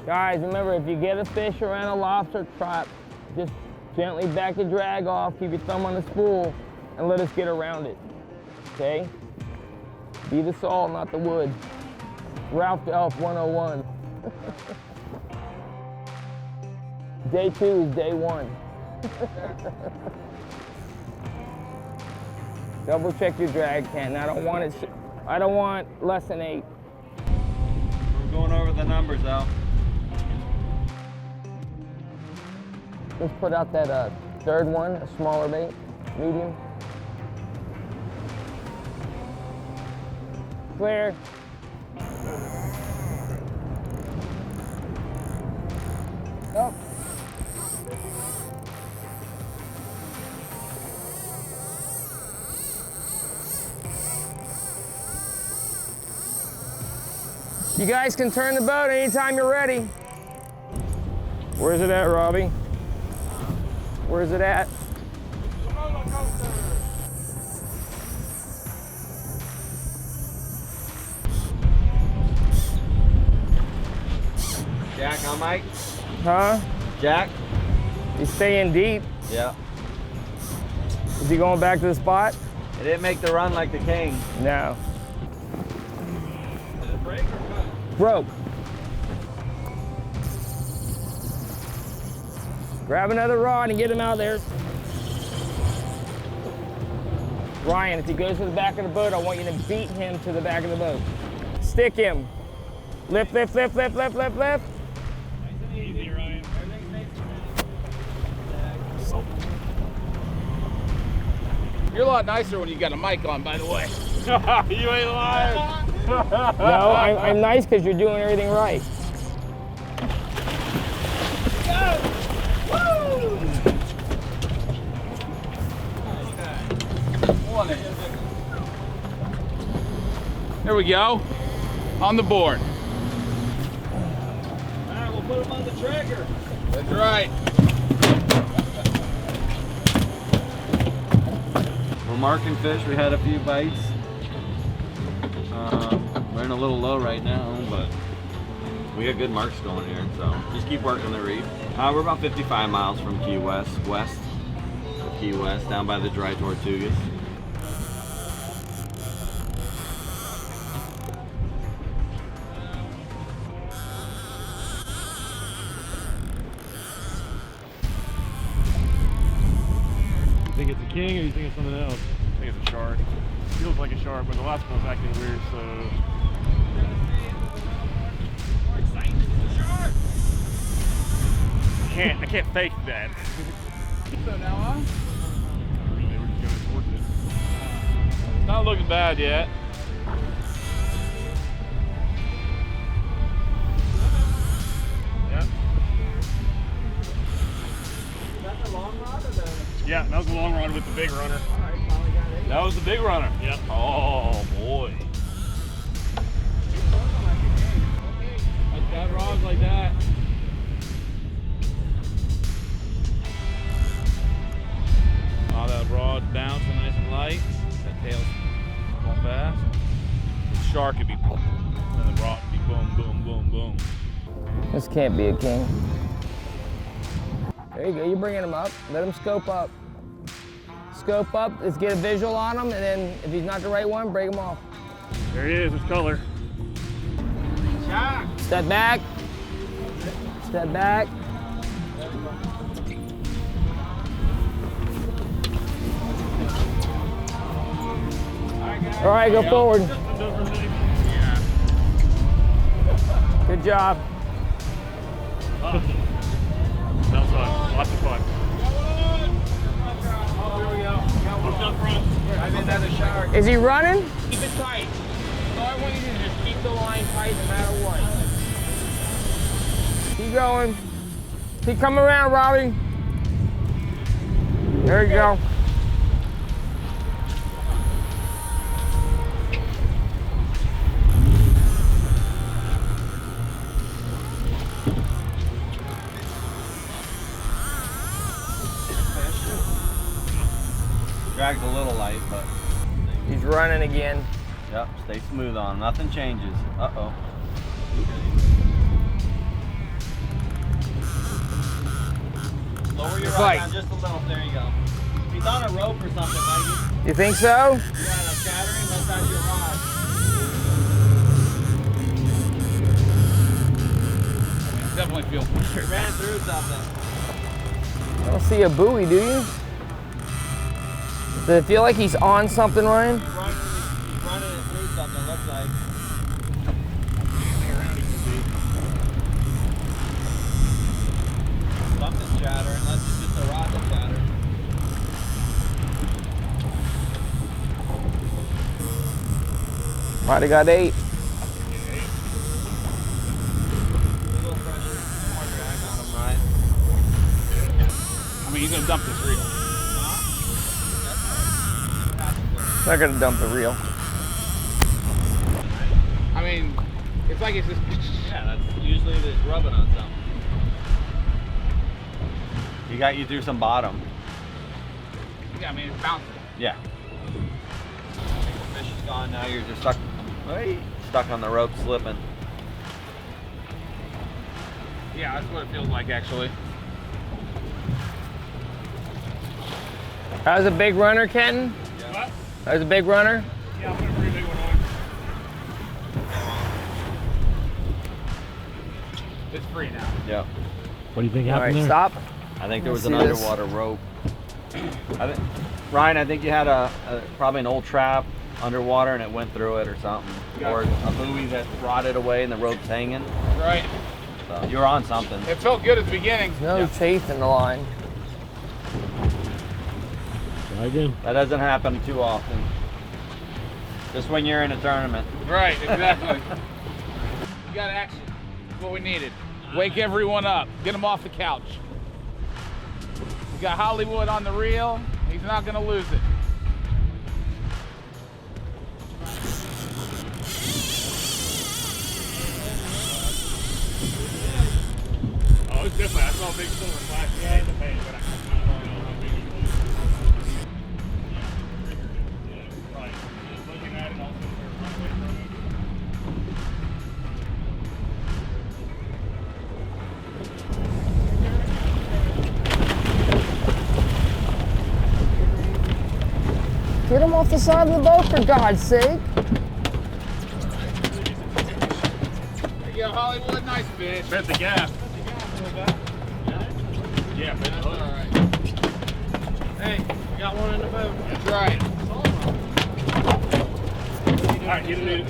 Guys, remember, if you get a fish around a lobster trap, just gently back the drag off, keep your thumb on the spool, and let us get around it, okay? Be the salt, not the wood. Ralph Delph 101. Day 2 is day 1. Double check your drag, Ken. I don't want less than 8. We're going over the numbers though. Let's put out that third one, a smaller bait, medium. Clear. Oh. You guys can turn the boat anytime you're ready. Where's it at, Robbie? Where's it at? Jack on Mike? Huh? Jack? He's staying deep. Yeah. Is he going back to the spot? It didn't make the run like the king. No. Did it break or cut? Broke. Grab another rod and get him out there. Ryan, if he goes to the back of the boat, I want you to beat him to the back of the boat. Stick him. Lift, lift, lift, lift, lift, lift, lift. Nice and easy, Ryan. Everything's made You're a lot nicer when you got a mic on, by the way. You ain't lying. No, I'm nice because you're doing everything right. There we go. On the board. All right, we'll put him on the trigger. That's right. We're marking fish. We had a few bites. We're in a little low right now, but we got good marks going here. So just keep working the reef. We're about 55 miles from Key West, west of Key West, down by the Dry Tortugas. You think it's a king or you think it's something else? I think it's a shark. Feels like a shark, but the last one was acting weird, so. I can't fake that. So now on? Really, we're just going towards it. It's not looking bad yet. Yeah. Is that the long rod or the? Yeah, that was the long rod with the big runner. All right, finally got it. That was the big runner. Yep. Oh boy. That rod's like that. Oh, that rod bouncing nice and light. That tail's going fast. The shark could be boom, and the rod would be boom, boom, boom, boom. This can't be a king. There you go, you're bringing him up. Let him scope up. Scope up, let's get a visual on him, and then if he's not the right one, break him off. There he is, his color. Step back. Step back. All right, go forward. Good job. That was fun. Lots of fun. Oh, here we go. What's up front? I made that a shark. Is he running? Keep it tight. So I want you to just keep the line tight no matter what. Keep going. Keep coming around, Robbie. There you go. Drag's a little light, but He's running again. yep, stay smooth on. Nothing changes. Uh-oh. fight. Down just a little. There you go. He's on a rope or something, Mikey. You think so? Yeah, that's chattering. Let's have your rod. Definitely feels weird. Ran through something. I don't see a buoy, do you? Does it feel like he's on something, Ryan? He's running it through something, looks like. Something's chattering, unless it's just a rod that's chattering. Might have got 8. A little pressure, more drag on him, right? I mean, he's gonna dump this reel. Not gonna dump the reel. I mean, it's like it's just. Yeah, that's usually it's rubbing on something. He got you through some bottom. Yeah, I mean, it's bouncing. Yeah. Fish is gone now, you're just stuck. Hey, stuck on the rope, slipping. Yeah, that's what it feels like, actually. That was a big runner, Kenton? What? That was a big runner? Yeah, I'm gonna bring a big one on. It's free now. Yeah. What do you think All right, happened there? stop. I think there was Let's an see this. underwater rope. Ryan, I think you had probably an old trap underwater and it went through it or something. Or a buoy that rotted away and the rope's hanging. Right. So you're on something. It felt good at the beginning. No teeth in the line. Try again. That doesn't happen too often. Just when you're in a tournament. Right, exactly. You got action. That's what we needed. Wake everyone up. Get them off the couch. We got Hollywood on the reel. He's not going to lose it. Oh, it's different. I saw a big silver flash behind the paint, but I don't know how big it was. Yeah, right. Just looking at it, also there's runway from it. Get him off the side of the boat, for God's sake. There you go, Hollywood. Nice fish. Bet the gap. Yeah, bet the hook. All right. Hey, you got one in the boat. That's right. All right, get it in.